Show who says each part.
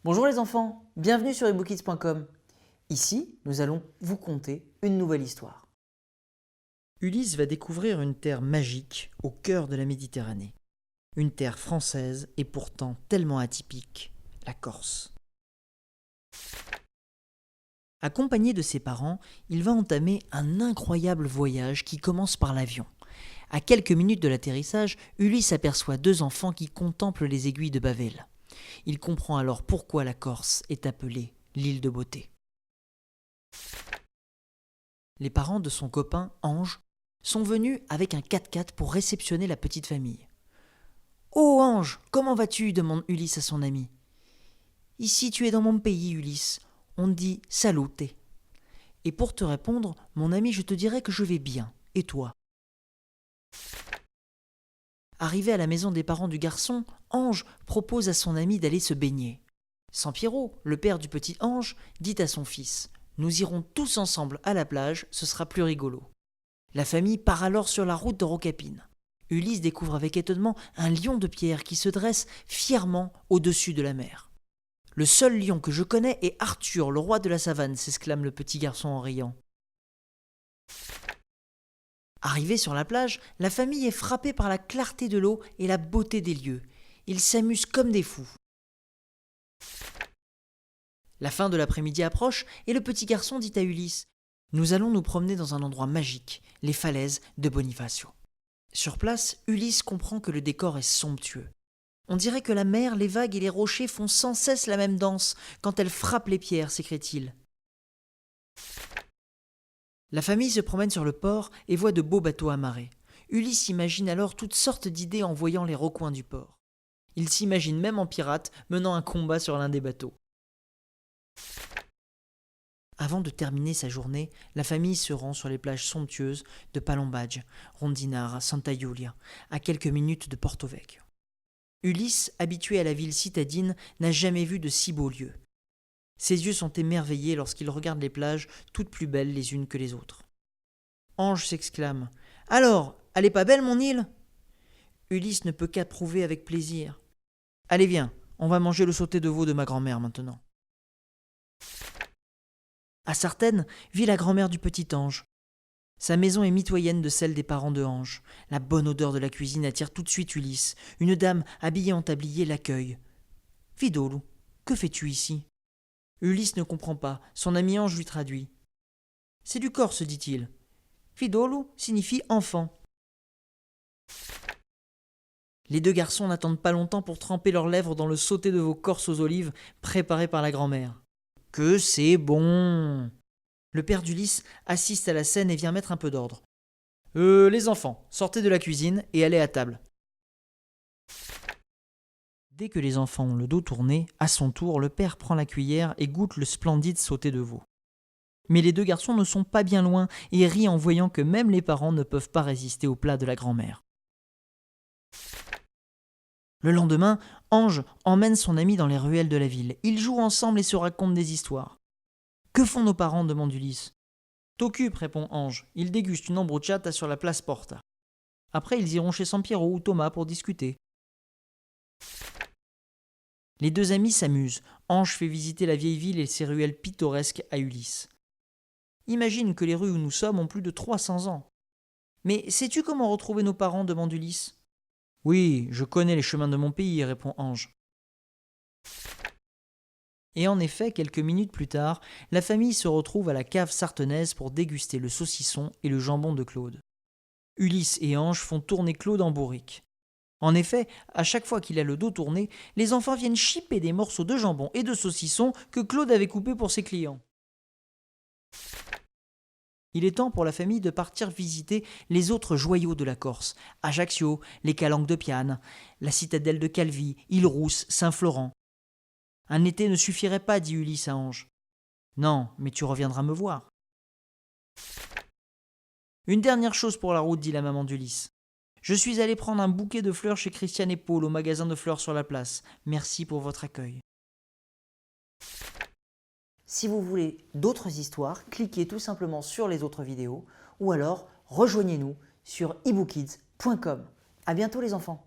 Speaker 1: Bonjour les enfants, bienvenue sur ebookkids.com. Ici, nous allons vous conter une nouvelle histoire.
Speaker 2: Ulysse va découvrir une terre magique au cœur de la Méditerranée. Une terre française et pourtant tellement atypique, la Corse. Accompagné de ses parents, il va entamer un incroyable voyage qui commence par l'avion. À quelques minutes de l'atterrissage, Ulysse aperçoit deux enfants qui contemplent les aiguilles de Bavel. Il comprend alors pourquoi la Corse est appelée l'île de beauté. Les parents de son copain, Ange, sont venus avec un 4x4 pour réceptionner la petite famille. « Oh Ange, comment vas-tu » demande Ulysse à son ami. « Ici tu es dans mon pays, Ulysse. On dit « salute ». Et pour te répondre, mon ami, je te dirais que je vais bien. Et toi ? Arrivé à la maison des parents du garçon, Ange propose à son ami d'aller se baigner. Sampiero, le père du petit Ange, dit à son fils « Nous irons tous ensemble à la plage, ce sera plus rigolo ». La famille part alors sur la route de Rocapine. Ulysse découvre avec étonnement un lion de pierre qui se dresse fièrement au-dessus de la mer. « Le seul lion que je connais est Arthur, le roi de la savane », s'exclame le petit garçon en riant. Arrivé sur la plage, la famille est frappée par la clarté de l'eau et la beauté des lieux. Ils s'amusent comme des fous. La fin de l'après-midi approche et le petit garçon dit à Ulysse « Nous allons nous promener dans un endroit magique, les falaises de Bonifacio ». Sur place, Ulysse comprend que le décor est somptueux. On dirait que la mer, les vagues et les rochers font sans cesse la même danse quand elles frappent les pierres, s'écrie-t-il. La famille se promène sur le port et voit de beaux bateaux amarrés. Ulysse imagine alors toutes sortes d'idées en voyant les recoins du port. Il s'imagine même en pirate menant un combat sur l'un des bateaux. Avant de terminer sa journée, la famille se rend sur les plages somptueuses de Palombadge, Rondinara, Santa Giulia, à quelques minutes de Porto Vecchio. Ulysse, habitué à la ville citadine, n'a jamais vu de si beaux lieux. Ses yeux sont émerveillés lorsqu'il regarde les plages, toutes plus belles les unes que les autres. Ange s'exclame « Alors, elle est pas belle mon île ?» Ulysse ne peut qu'approuver avec plaisir. « Allez viens, on va manger le sauté de veau de ma grand-mère maintenant. » À Sartène vit la grand-mère du petit Ange. Sa maison est mitoyenne de celle des parents de Ange. La bonne odeur de la cuisine attire tout de suite Ulysse. Une dame habillée en tablier l'accueille. « Vidolu, que fais-tu ici ?» Ulysse ne comprend pas, son ami Ange lui traduit. « C'est du corse, dit-il. Vidolu signifie enfant. » Les deux garçons n'attendent pas longtemps pour tremper leurs lèvres dans le sauté de veau corse aux olives préparé par la grand-mère. Que c'est bon! Le père d'Ulysse assiste à la scène et vient mettre un peu d'ordre. Les enfants, sortez de la cuisine et allez à table. Dès que les enfants ont le dos tourné, à son tour, le père prend la cuillère et goûte le splendide sauté de veau. Mais les deux garçons ne sont pas bien loin et rient en voyant que même les parents ne peuvent pas résister au plat de la grand-mère. Le lendemain, Ange emmène son ami dans les ruelles de la ville. Ils jouent ensemble et se racontent des histoires. « Que font nos parents » demande Ulysse. « T'occupe » répond Ange. « Ils dégustent une ambrochata sur la place Porta. Après, ils iront chez Sampiero ou Thomas pour discuter. » Les deux amis s'amusent. Ange fait visiter la vieille ville et ses ruelles pittoresques à Ulysse. « Imagine que les rues où nous sommes ont plus de 300 ans. »« Mais sais-tu comment retrouver nos parents » demande Ulysse. « Oui, je connais les chemins de mon pays » répond Ange. Et en effet, quelques minutes plus tard, la famille se retrouve à la cave sartenaise pour déguster le saucisson et le jambon de Claude. Ulysse et Ange font tourner Claude en bourrique. En effet, à chaque fois qu'il a le dos tourné, les enfants viennent chipper des morceaux de jambon et de saucisson que Claude avait coupés pour ses clients. Il est temps pour la famille de partir visiter les autres joyaux de la Corse, Ajaccio, les Calanques de Piane, la citadelle de Calvi, Île-Rousse, Saint-Florent. Un été ne suffirait pas, dit Ulysse à Ange. Non, mais tu reviendras me voir. Une dernière chose pour la route, dit la maman d'Ulysse. Je suis allé prendre un bouquet de fleurs chez Christiane et Paul au magasin de fleurs sur la place. Merci pour votre accueil.
Speaker 1: Si vous voulez d'autres histoires, cliquez tout simplement sur les autres vidéos ou alors rejoignez-nous sur ebookkids.com. À bientôt les enfants.